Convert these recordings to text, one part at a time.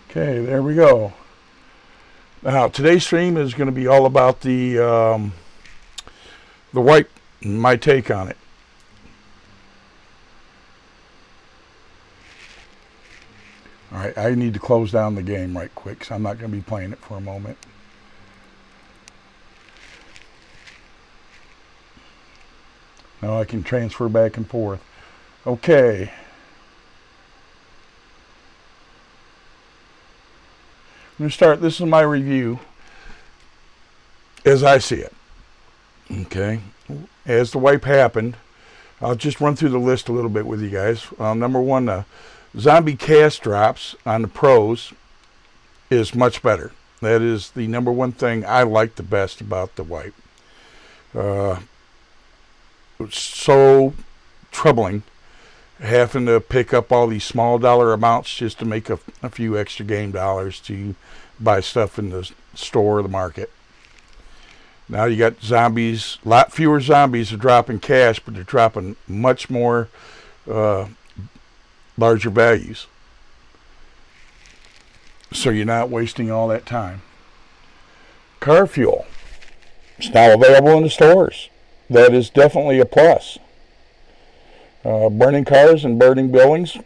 Okay, there we go. Now, today's stream is going to be all about the wipe and my take on it. All right, I need to close down the game right quick, so I'm not going to be playing it for a moment. Now I can transfer back and forth. Okay. I'm going to start. This is my review as I see it. Okay. As the wipe happened, I'll just run through the list a little bit with you guys. Number one, zombie cast drops on the pros is much better. That is the number one thing I like the best about the wipe. It's so troubling having to pick up all these small dollar amounts just to make a few extra game dollars to buy stuff in the store or the market. Now you got zombies, a lot fewer zombies are dropping cash, but they're dropping much more larger values. So you're not wasting all that time. Car fuel. It's now available in the stores. That is definitely a plus. Burning cars and burning buildings,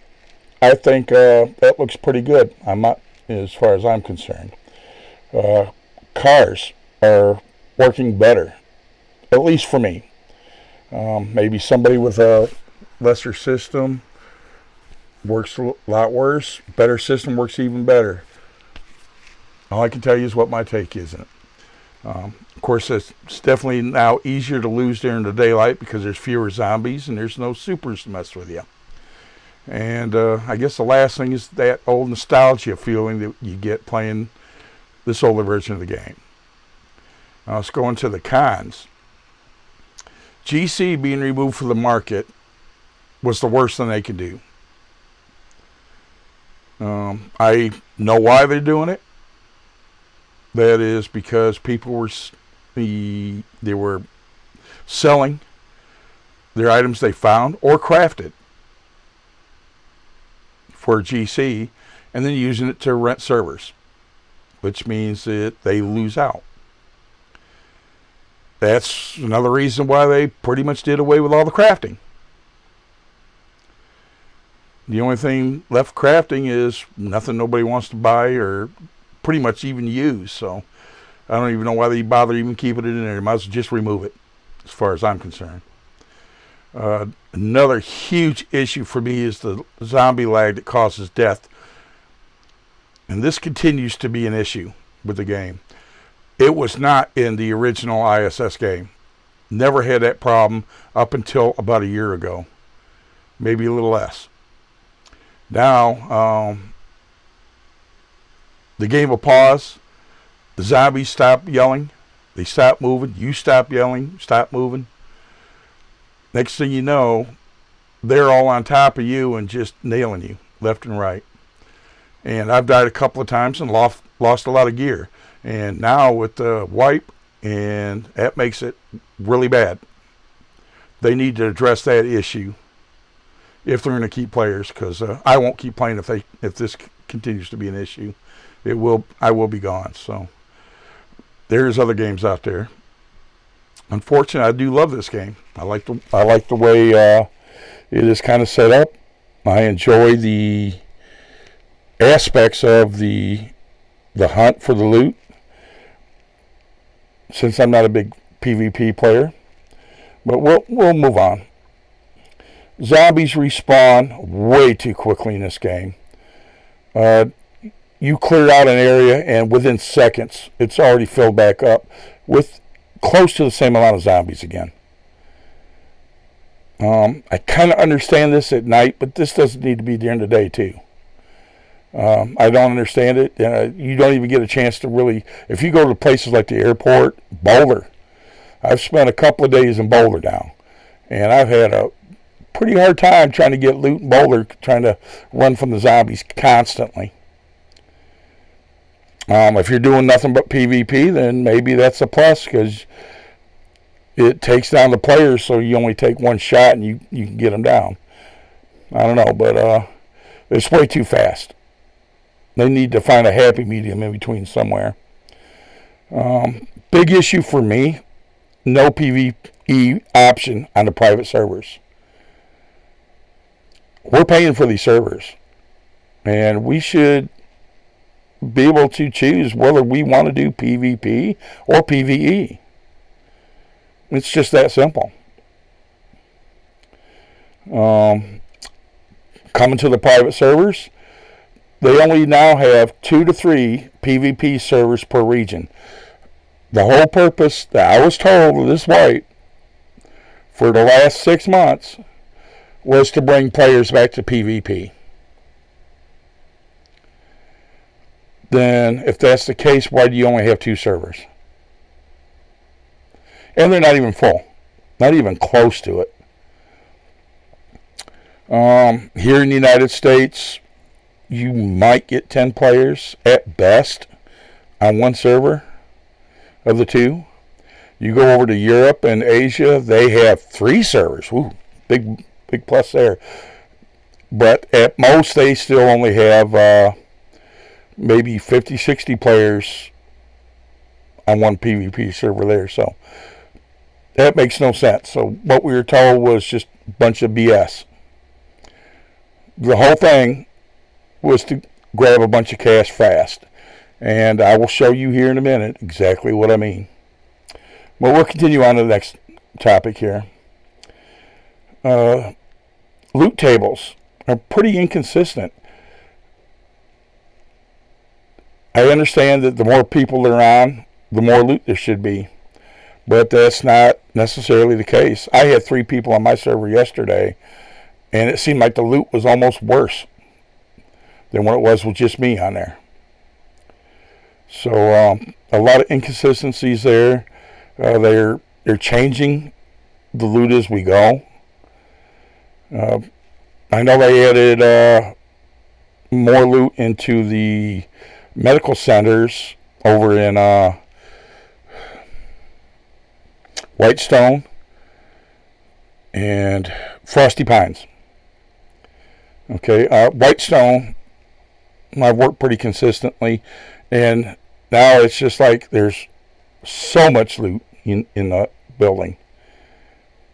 I think that looks pretty good. I'm not, as far as I'm concerned. Cars are working better, at least for me. Maybe somebody with a lesser system works a lot worse. Better system works even better. All I can tell you is what my take is in it. Of course, it's definitely now easier to lose during the daylight because there's fewer zombies and there's no supers to mess with you. And I guess the last thing is that old nostalgia feeling that you get playing this older version of the game. Now let's go into the cons. GC being removed from the market was the worst thing they could do. I know why they're doing it. That is because people were they were selling their items they found or crafted for GC and then using it to rent servers, which means that they lose out. That's another reason why they pretty much did away with all the crafting. The only thing left crafting is nothing nobody wants to buy or pretty much even use, so I don't even know why they bother even keeping it in there. They might as well just remove it, as far as I'm concerned. Another huge issue for me is the zombie lag that causes death, and this continues to be an issue with the game. It was not in the original ISS game. Never had that problem up until about a year ago, maybe a little less. Now, the game will pause. The zombies stop yelling. They stop moving. You stop yelling. Stop moving. Next thing you know, they're all on top of you and just nailing you left and right. And I've died a couple of times and lost a lot of gear. And now with the wipe, and that makes it really bad. They need to address that issue if they're going to keep players, because I won't keep playing if this continues to be an issue. I will be gone. So there's other games out there. Unfortunately, I do love this game. I like the way it is kind of set up. I enjoy the aspects of the hunt for the loot, since I'm not a big PvP player. But we'll move on. Zombies respawn way too quickly in this game. You clear out an area, and within seconds, it's already filled back up with close to the same amount of zombies again. I kind of understand this at night, but this doesn't need to be during the day, too. I don't understand it. You don't even get a chance to really... If you go to places like the airport, Boulder, I've spent a couple of days in Boulder now, and I've had a pretty hard time trying to get loot in Boulder, trying to run from the zombies constantly. If you're doing nothing but PvP, then maybe that's a plus, because it takes down the players, so you only take one shot and you can get them down. I don't know, but it's way too fast. They need to find a happy medium in between somewhere. Big issue for me, no PvE option on the private servers. We're paying for these servers, and we should be able to choose whether we want to do PvP or PvE. It's just that simple. Coming to the private servers, they only now have 2 to 3 PvP servers per region. The whole purpose that I was told of this white for the last 6 months was to bring players back to PvP. Then, if that's the case, why do you only have 2 servers? And they're not even full. Not even close to it. Here in the United States, you might get 10 players at best on one server of the 2. You go over to Europe and Asia, they have 3 servers. Ooh, big plus there. But at most, they still only have maybe 50, 60 players on one PvP server there. So that makes no sense. So what we were told was just a bunch of BS. The whole thing was to grab a bunch of cash fast. And I will show you here in a minute exactly what I mean. Well, we'll continue on to the next topic here. Loot tables are pretty inconsistent. I understand that the more people there are on, the more loot there should be. But that's not necessarily the case. I had 3 people on my server yesterday, and it seemed like the loot was almost worse than what it was with just me on there. So a lot of inconsistencies there. They're changing the loot as we go. I know they added more loot into the medical centers over in Whitestone and Frosty Pines. Okay, Whitestone, I've worked pretty consistently, and now it's just like there's so much loot in the building.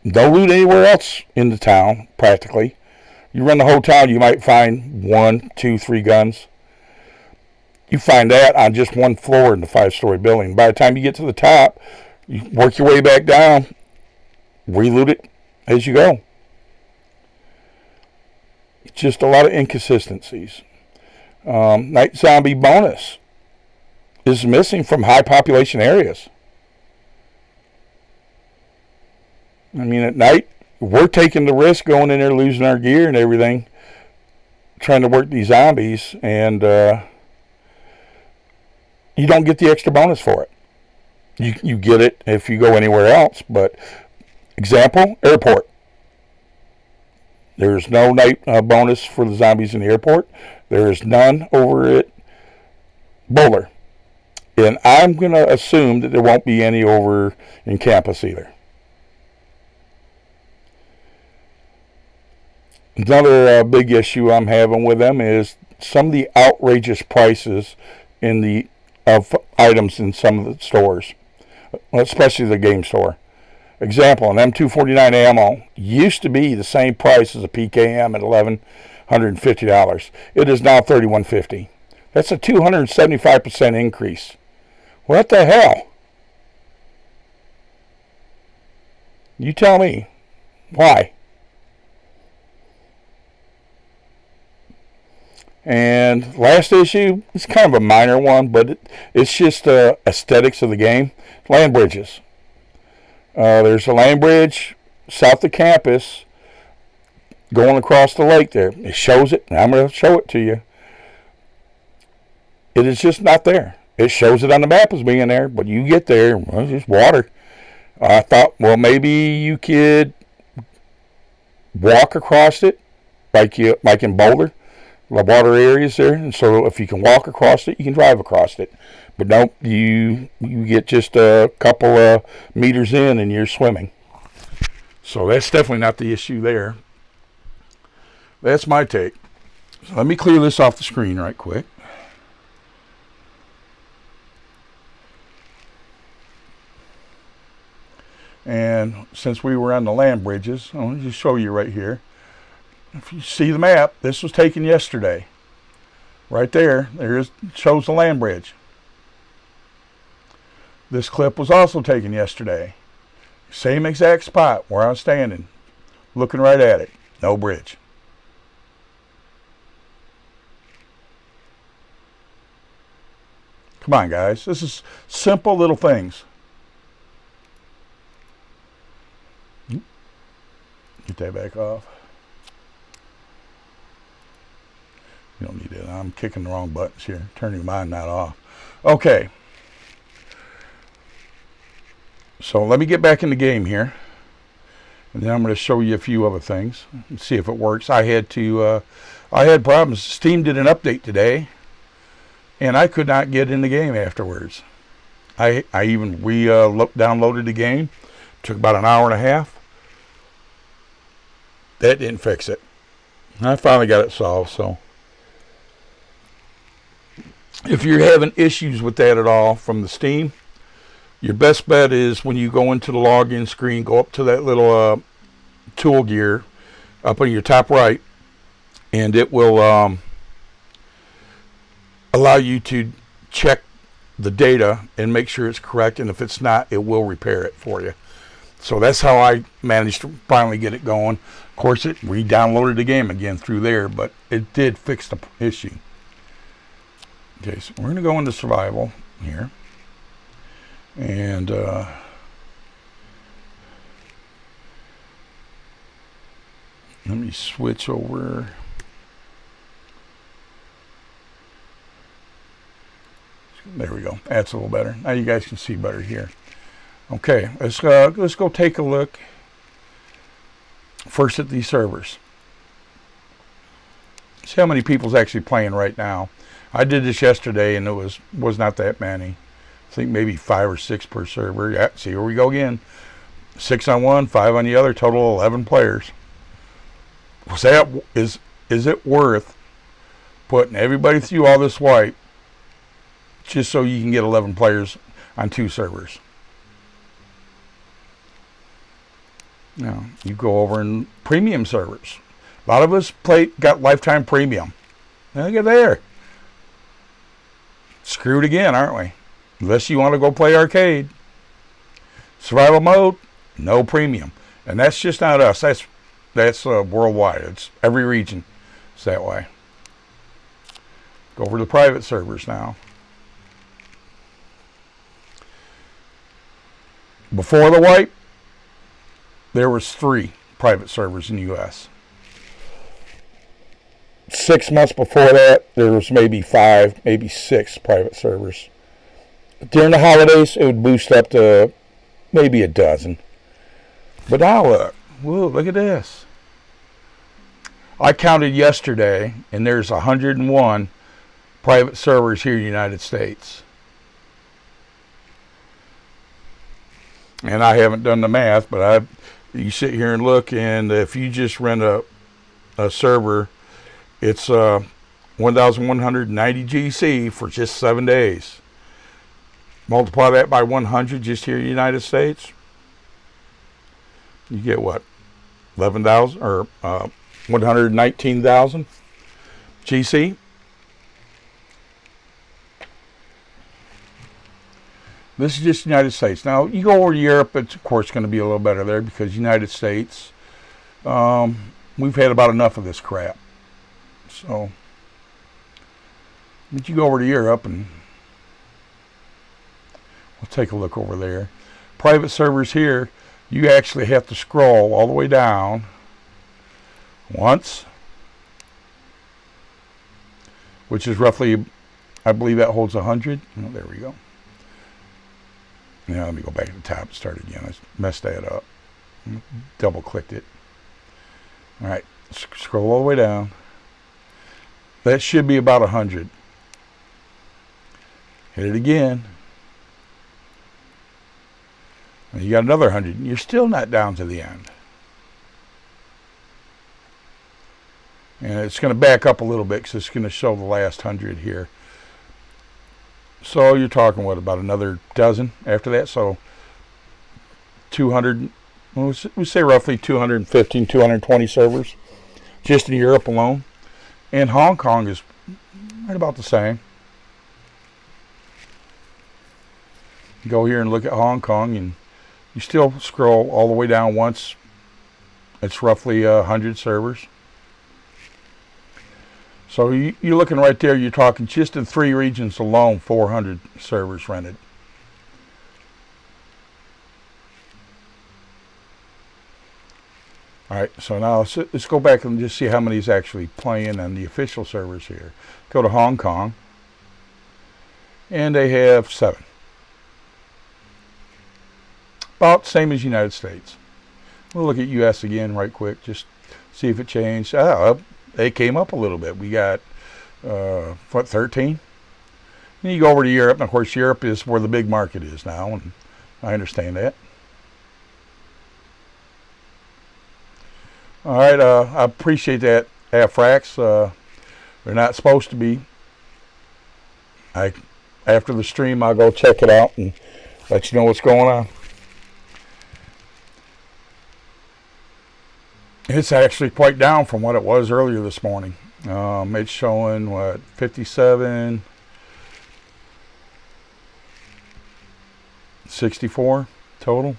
No loot anywhere else in the town, practically. You run the whole town, you might find 1, 2, 3 guns. You find that on just one floor in the 5-story building. By the time you get to the top, you work your way back down, reloot it as you go. Just a lot of inconsistencies. Night Zombie bonus is missing from high population areas. I mean, at night, we're taking the risk going in there, losing our gear and everything, trying to work these zombies, and you don't get the extra bonus for it. You get it if you go anywhere else, but example, airport. There's no night bonus for the zombies in the airport. There is none over at Boulder. And I'm going to assume that there won't be any over in campus either. Another big issue I'm having with them is some of the outrageous prices of items in some of the stores, especially the game store. Example, an M249 ammo used to be the same price as a PKM at $1,150. It is now $3,150. That's a 275% increase. What the hell? You tell me. Why? And last issue, it's kind of a minor one, but it's just aesthetics of the game. Land bridges. There's a land bridge south of campus going across the lake there. It shows it, and I'm going to show it to you. It is just not there. It shows it on the map as being there, but you get there, well, it's just water. I thought, well, maybe you could walk across it, like in Boulder, the water areas there, and so if you can walk across it, you can drive across it. But nope, you get just a couple of meters in and you're swimming. So that's definitely not the issue there. That's my take. So let me clear this off the screen right quick. And since we were on the land bridges, I'll just show you right here. If you see the map, this was taken yesterday. Right there, shows the land bridge. This clip was also taken yesterday. Same exact spot where I was standing, looking right at it. No bridge. Come on, guys. This is simple little things. Get that back off. You don't need it. I'm kicking the wrong buttons here. Turning mine not off. Okay. So let me get back in the game here. And then I'm going to show you a few other things and see if it works. I had problems. Steam did an update today, and I could not get in the game afterwards. We downloaded the game. Took about an hour and a half. That didn't fix it. I finally got it solved. So if you're having issues with that at all from the Steam, your best bet is when you go into the login screen, go up to that little tool gear up on your top right, and it will allow you to check the data and make sure it's correct, and if it's not, it will repair it for you. So that's how I managed to finally get it going. Of course, it re-downloaded the game again through there, but it did fix the issue. Okay, so we're going to go into survival here. And let me switch over. There we go. That's a little better. Now you guys can see better here. Okay, let's go take a look first at these servers. See how many people's actually playing right now. I did this yesterday, and it was not that many. I think maybe 5 or 6 per server. Yeah, see, here we go again. 6 on one, 5 on the other. Total 11 players. Is it worth putting everybody through all this wipe just so you can get 11 players on 2 servers? Now, you go over in premium servers. A lot of us got lifetime premium. Now, look at there. Screwed again, aren't we? Unless you want to go play arcade. Survival mode, no premium. And that's just not us. That's worldwide. It's every region. It's that way. Go over to the private servers now. Before the wipe, there was 3 private servers in the U.S. 6 months before that, there was maybe 5, maybe 6 private servers. During the holidays, it would boost up to maybe a dozen. But now look. Whoa, look at this. I counted yesterday, and there's 101 private servers here in the United States. And I haven't done the math, but you sit here and look, and if you just rent a server, it's 1,190 GC for just 7 days. Multiply that by 100 just here in the United States. You get what? 11,000 or 119,000 GC. This is just United States. Now, you go over to Europe, it's of course going to be a little better there because United States, we've had about enough of this crap. So, but you go over to Europe and we'll take a look over there. Private servers here, you actually have to scroll all the way down once, which is roughly, I believe that holds 100. Oh, there we go. Now let me go back to the top and start again. I messed that up. Double clicked it. All right, scroll all the way down. That should be about 100. Hit it again. And you got another 100. You're still not down to the end. And it's going to back up a little bit because it's going to show the last 100 here. So you're talking, what, about another dozen after that? So 200, well, we say roughly 215, 220 servers just in Europe alone. And Hong Kong is right about the same. Go here and look at Hong Kong, and you still scroll all the way down once. It's roughly 100 servers. So you're looking right there, you're talking just in 3 regions alone, 400 servers rented. Alright, so now let's go back and just see how many is actually playing on the official servers here. Go to Hong Kong, and they have 7. About the same as United States. We'll look at US again right quick, just see if it changed. They came up a little bit. We got, 13? And you go over to Europe, and of course Europe is where the big market is now, and I understand that. Alright, I appreciate that, Afrax. They're not supposed to be. After the stream, I'll go check it out and let you know what's going on. It's actually quite down from what it was earlier this morning. It's showing, what, 57, 64 total.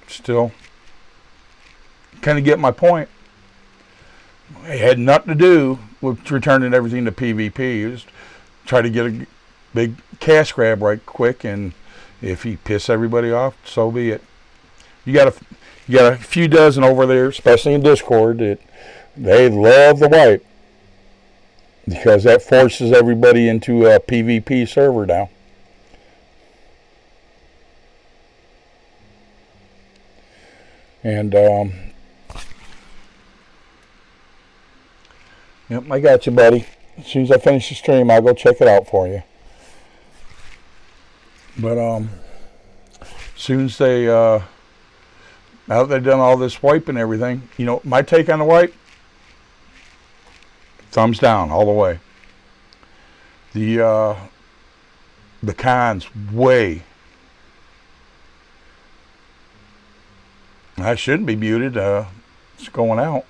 Still, kind of get my point. It had nothing to do with returning everything to PvP. It was try to get a big cash grab right quick, and if he piss everybody off, so be it. You got a few dozen over there, especially in Discord, that they love the wipe because that forces everybody into a PvP server now. And yep, I got you, buddy. As soon as I finish the stream, I'll go check it out for you. But as soon as they now that they've done all this wipe and everything, you know, my take on the wipe, thumbs down all the way. The cons, way. I shouldn't be muted. It's going out.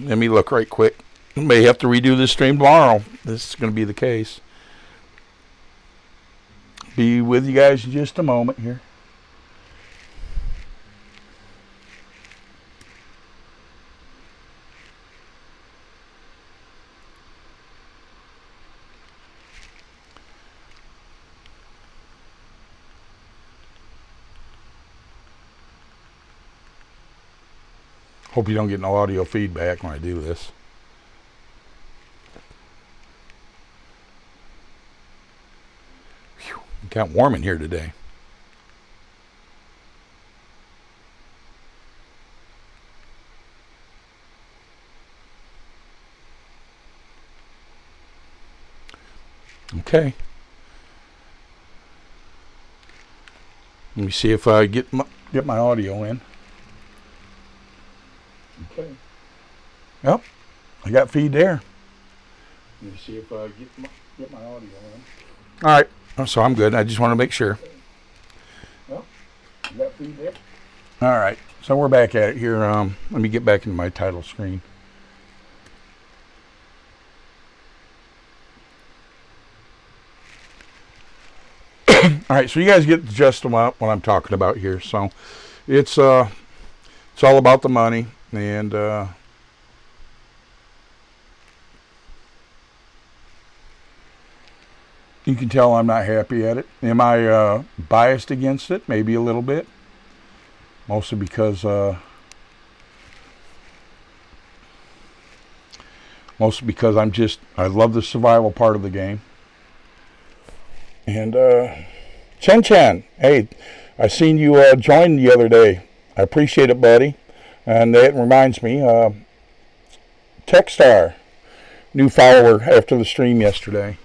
Let me look right quick. May have to redo this stream tomorrow. This is going to be the case. Be with you guys in just a moment here. Hope you don't get no audio feedback when I do this. Whew, it got warm in here today. Okay. Let me see if I get my audio in. Okay. Yep, I got feed there. Let me see if I get my audio in. All right, so I'm good. I just want to make sure. Well, you got feed there. All right, so we're back at it here. Let me get back into my title screen. All right, so you guys get the gist of what I'm talking about here. So it's all about the money. And you can tell I'm not happy at it. Am I biased against it? Maybe a little bit. Mostly because I love the survival part of the game. And Chen Chen, hey, I seen you join the other day. I appreciate it, buddy. And that reminds me, Techstar, new follower after the stream yesterday.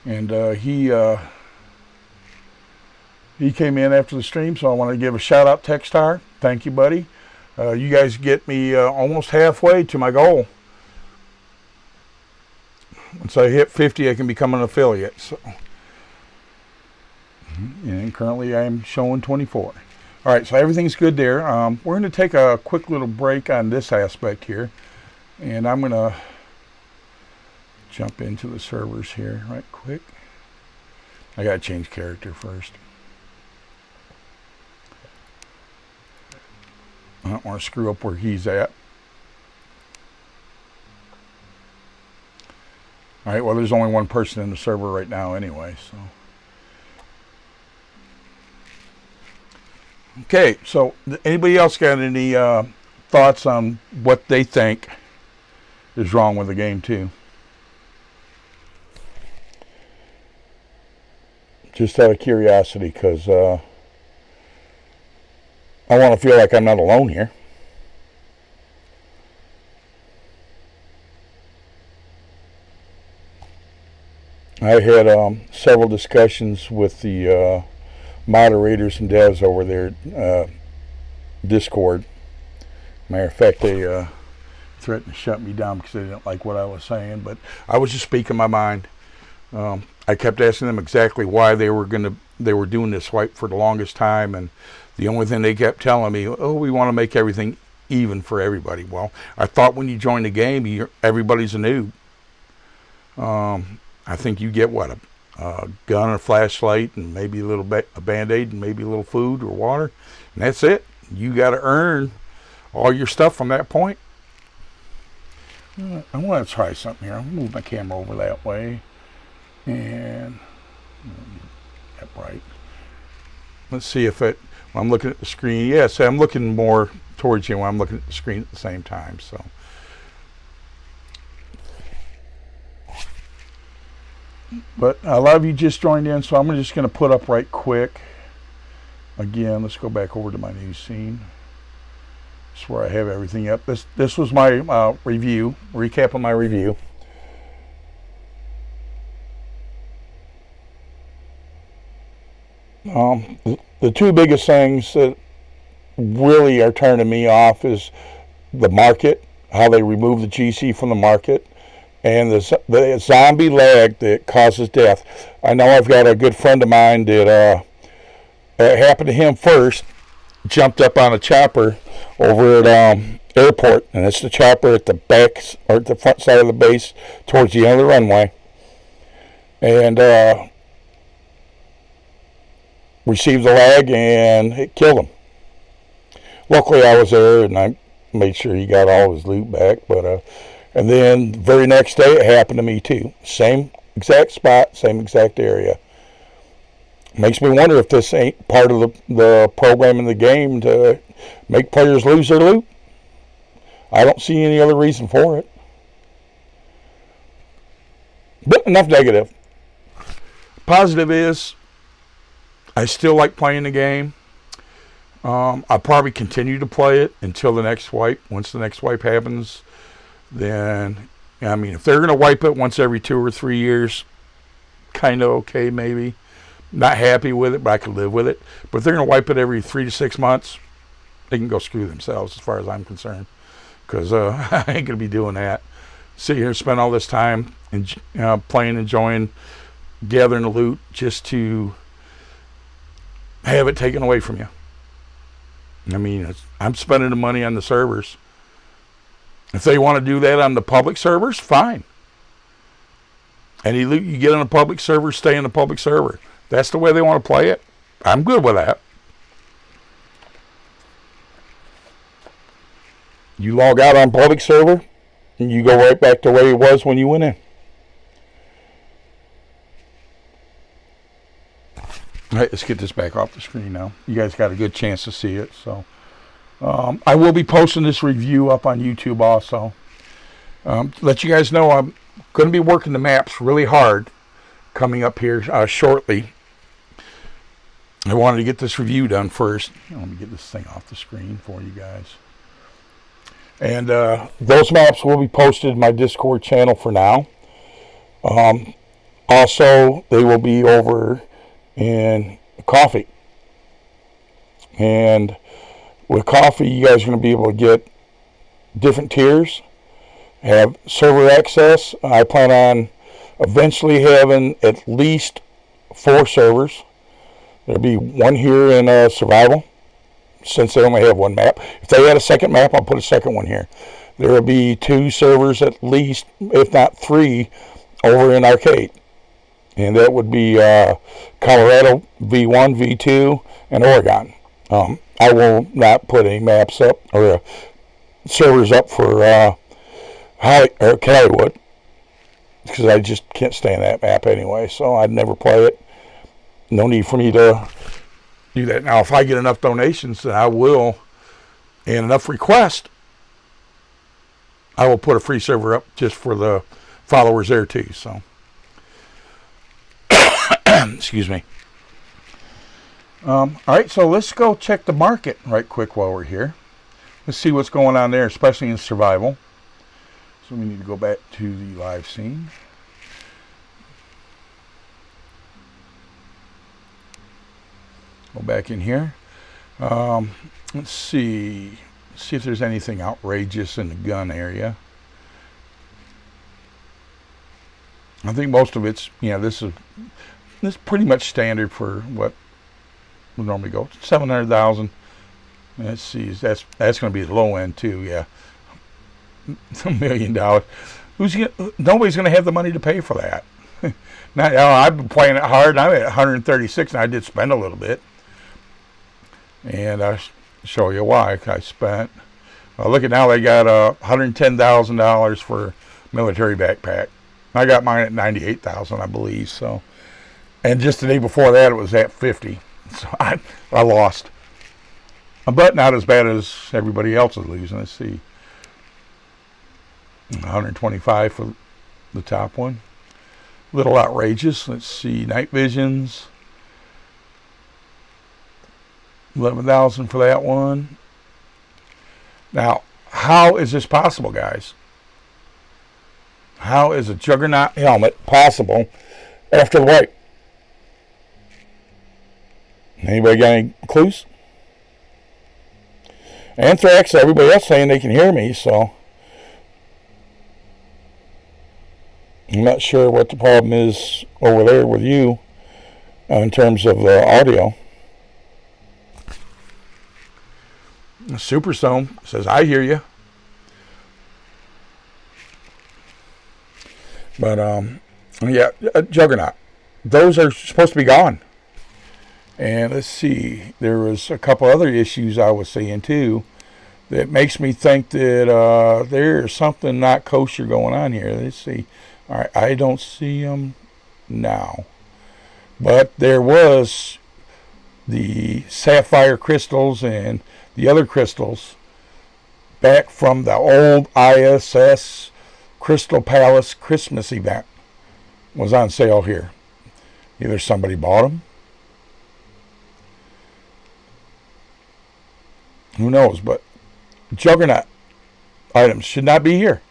And he came in after the stream, so I want to give a shout out, Techstar. Thank you, buddy. You guys get me almost halfway to my goal. Once I hit 50, I can become an affiliate. So, and currently I'm showing 24. All right, so everything's good there. We're going to take a quick little break on this aspect here, and I'm going to jump into the servers here right quick. I got to change character first. I don't want to screw up where he's at. All right, well, there's only one person in the server right now anyway, so. Okay, so anybody else got any thoughts on what they think is wrong with the game too? Just out of curiosity, because I want to feel like I'm not alone here. I had several discussions with the moderators and devs over there, Discord. Matter of fact, they threatened to shut me down because they didn't like what I was saying, but I was just speaking my mind. I kept asking them exactly why they were doing this wipe for the longest time, and the only thing they kept telling me, oh, we want to make everything even for everybody. Well, I thought when you join the game, everybody's a noob. I think you get what, a gun, a flashlight, and maybe a little a Band-Aid, and maybe a little food or water, and that's it. You got to earn all your stuff from that point. I want to try something here. I'll move my camera over that way, and get bright. Let's see if it. When I'm looking at the screen. Yes, I'm looking more towards you when I'm looking at the screen at the same time. So. But a lot of you just joined in, so I'm just going to put up right quick. Again, let's go back over to my news scene. That's where I have everything up. This was my review, recap of my review. The two biggest things that really are turning me off is the market, how they remove the GC from the market, and the zombie lag that causes death. I know I've got a good friend of mine that it happened to him first, jumped up on a chopper over at airport, and it's the chopper at the back or at the front side of the base towards the end of the runway, and received the lag, and it killed him. Luckily I was there, and I made sure he got all his loot back, but and then the very next day it happened to me too. Same exact spot, same exact area. Makes me wonder if this ain't part of the program in the game to make players lose their loot. I don't see any other reason for it. But enough negative. Positive is I still like playing the game. I'll probably continue to play it until the next wipe. Once the next wipe happens, then, I mean, if they're going to wipe it once every 2 or 3 years, kind of okay maybe. Not happy with it, but I could live with it. But if they're going to wipe it every 3 to 6 months, they can go screw themselves as far as I'm concerned. Because I ain't going to be doing that. Sit here and spend all this time playing, enjoying, gathering the loot just to have it taken away from you. I mean, I'm spending the money on the servers. If they want to do that on the public servers, fine. Any loot you get on a public server, stay in the public server. That's the way they want to play it. I'm good with that. You log out on public server, and you go right back to where it was when you went in. All right, let's get this back off the screen now. You guys got a good chance to see it. So I will be posting this review up on YouTube also. Let you guys know I'm going to be working the maps really hard coming up here shortly. I wanted to get this review done first. Let me get this thing off the screen for you guys. And those maps will be posted in my Discord channel for now. Also, they will be over in coffee. And with coffee, you guys are going to be able to get different tiers, have server access. I plan on eventually having at least 4 servers. There'll be one here in survival, since they only have 1 map. If they had a second map, I'll put a second one here. There will be 2 servers at least, if not 3, over in arcade. And that would be Colorado, V1, V2, and Oregon. I will not put any maps up or servers up for Hollywood, because I just can't stand that map anyway, so I'd never play it. No need for me to do that. Now, if I get enough donations, then I will, and enough requests, I will put a free server up just for the followers there too. So, excuse me. All right, so let's go check the market right quick while we're here. Let's see what's going on there, especially in survival. So we need to go back to the live scene. Go back in here. Let's see. See if there's anything outrageous in the gun area. I think most of it's, this is pretty much standard for what we normally go. 700,000. Let's see. That's going to be the low end too. Yeah, $1 million. Nobody's going to have the money to pay for that. Now, I've been playing it hard. I'm at 136, and I did spend a little bit. And I'll show you why I spent. Look at now, they got $110,000 for military backpack. I got mine at 98,000, I believe. So, and just the day before that, it was at 50. So I lost, but not as bad as everybody else is losing. Let's see, 125 for the top one. A little outrageous. Let's see, night visions. 11,000 for that one. Now, how is this possible, guys? How is a Juggernaut helmet possible after the wipe? Anybody got any clues? Anthrax, everybody else saying they can hear me, so I'm not sure what the problem is over there with you in terms of audio. Superstone says, I hear you. But, yeah, Juggernaut. Those are supposed to be gone. And let's see, there was a couple other issues I was seeing too that makes me think that there's something not kosher going on here. Let's see. All right, I don't see them now. But there was the sapphire crystals and the other crystals back from the old ISS Crystal Palace Christmas event was on sale here. Either somebody bought them, who knows, but Juggernaut items should not be here.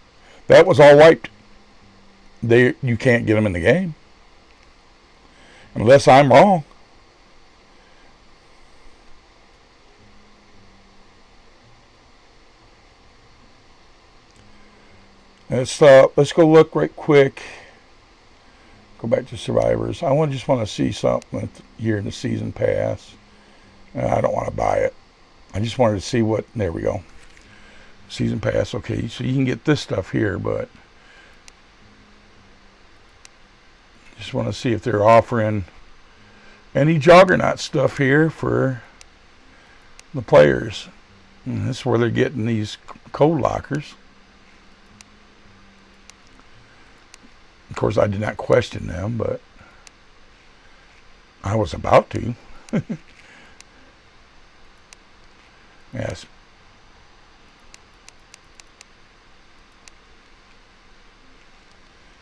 That was all wiped. You can't get them in the game unless I'm wrong. Let's go look right quick. Go back to survivors. I just want to see something here in the season pass. I don't want to buy it. I just wanted to see what. There we go. Season pass. Okay, so you can get this stuff here, but just want to see if they're offering any Juggernaut stuff here for the players. And this is where they're getting these code lockers. Of course, I did not question them, but I was about to. Yes.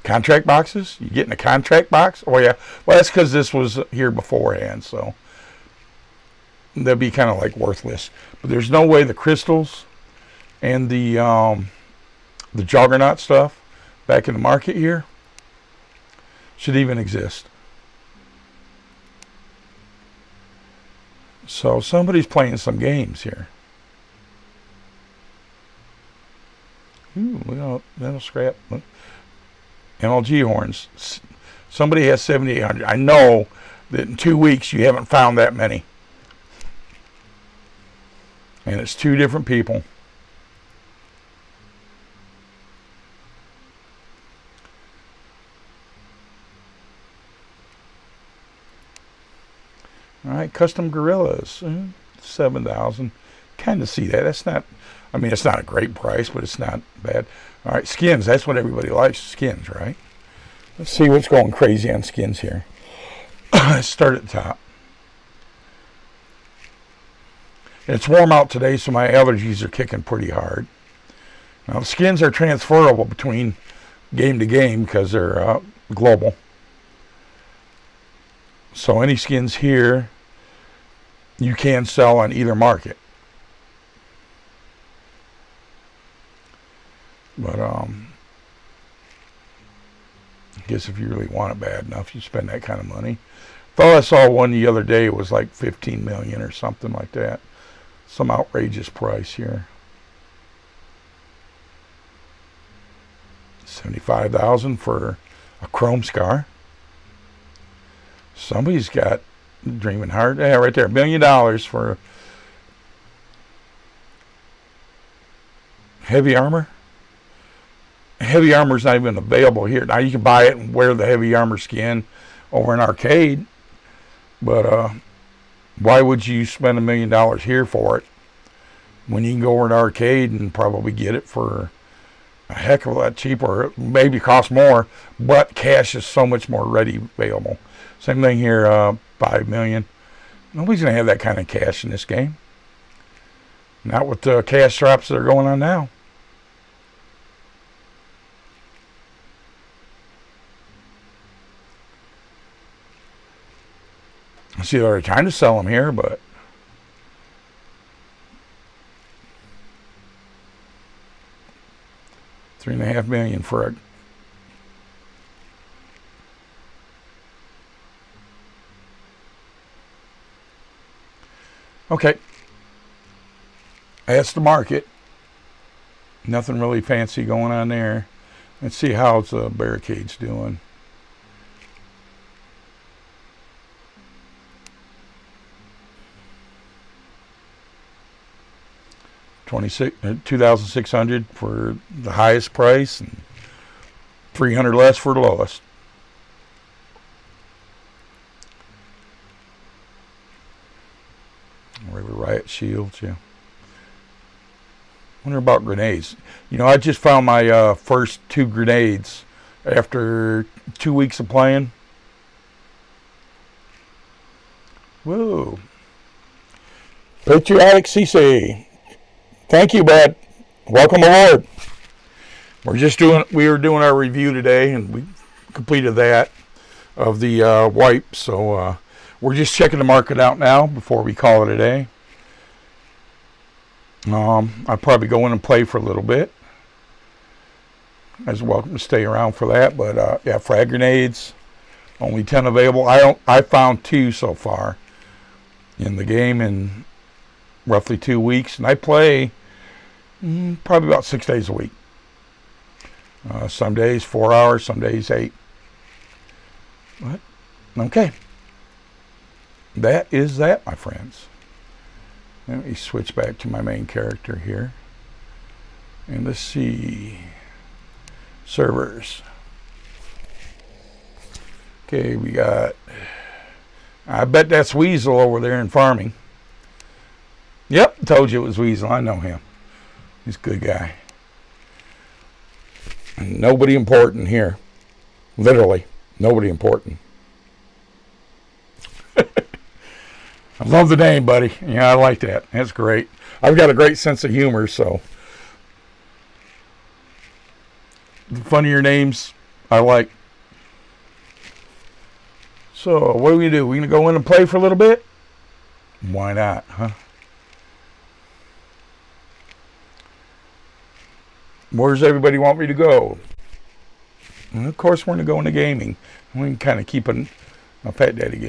Contract boxes? You getting a contract box? Oh, yeah. Well, that's because this was here beforehand, so they'd be kind of like worthless. But there's no way the crystals and the Juggernaut stuff back in the market here. should even exist. So somebody's playing some games here. Ooh, well, that'll scrap. MLG horns. Somebody has 7,800. I know that in 2 weeks you haven't found that many. And it's 2 different people. All right, custom gorillas, 7,000. Kind of see that. That's not. I mean, it's not a great price, but it's not bad. All right, skins. That's what everybody likes. Skins, right? Let's see what's going crazy on skins here. Let's start at the top. It's warm out today, so my allergies are kicking pretty hard. Now, the skins are transferable between game to game because they're global. So any skins here, you can sell on either market. But I guess if you really want it bad enough, you spend that kind of money. Thought I saw one the other day. It was like 15 million or something like that. Some outrageous price here. 75,000 for a chrome scar. Somebody's got dreaming hard. Yeah, right there. $1 million for heavy armor. Heavy armor's not even available here. Now you can buy it and wear the heavy armor skin over in arcade. But why would you spend $1 million here for it when you can go over to arcade and probably get it for a heck of a lot cheaper? Maybe cost more, but cash is so much more ready available. Same thing here, 5 million. Nobody's going to have that kind of cash in this game. Not with the cash drops that are going on now. I see they're trying to sell them here, but $3.5 million for a okay. That's the market. Nothing really fancy going on there. Let's see how the barricade's doing. 2,600 for the highest price and 300 less for the lowest. Where the riot shields, yeah. Wonder about grenades. You know, I just found my first 2 grenades after 2 weeks of playing. Whoa. Patriotic CC. Thank you, bud. Welcome aboard. We were doing our review today, and we completed that of the wipe. So we're just checking the market out now before we call it a day. I'll probably go in and play for a little bit. As welcome to stay around for that. But yeah, frag grenades, only 10 available. I found 2 so far in the game in roughly 2 weeks, and I play probably about 6 days a week. Some days 4 hours, some days 8. But okay, that is that, my friends. Let me switch back to my main character here, and let's see servers. Okay, we got. I bet that's Weasel over there in farming. Yep, told you it was Weasel. I know him. He's a good guy. And nobody important here. Literally, nobody important. I love the name, buddy. Yeah, I like that. That's great. I've got a great sense of humor, so the funnier names I like. So, what do? We going to go in and play for a little bit? Why not, huh? Where does everybody want me to go? And of course, we're going to go into gaming. We can kind of keep a Fat Daddy game.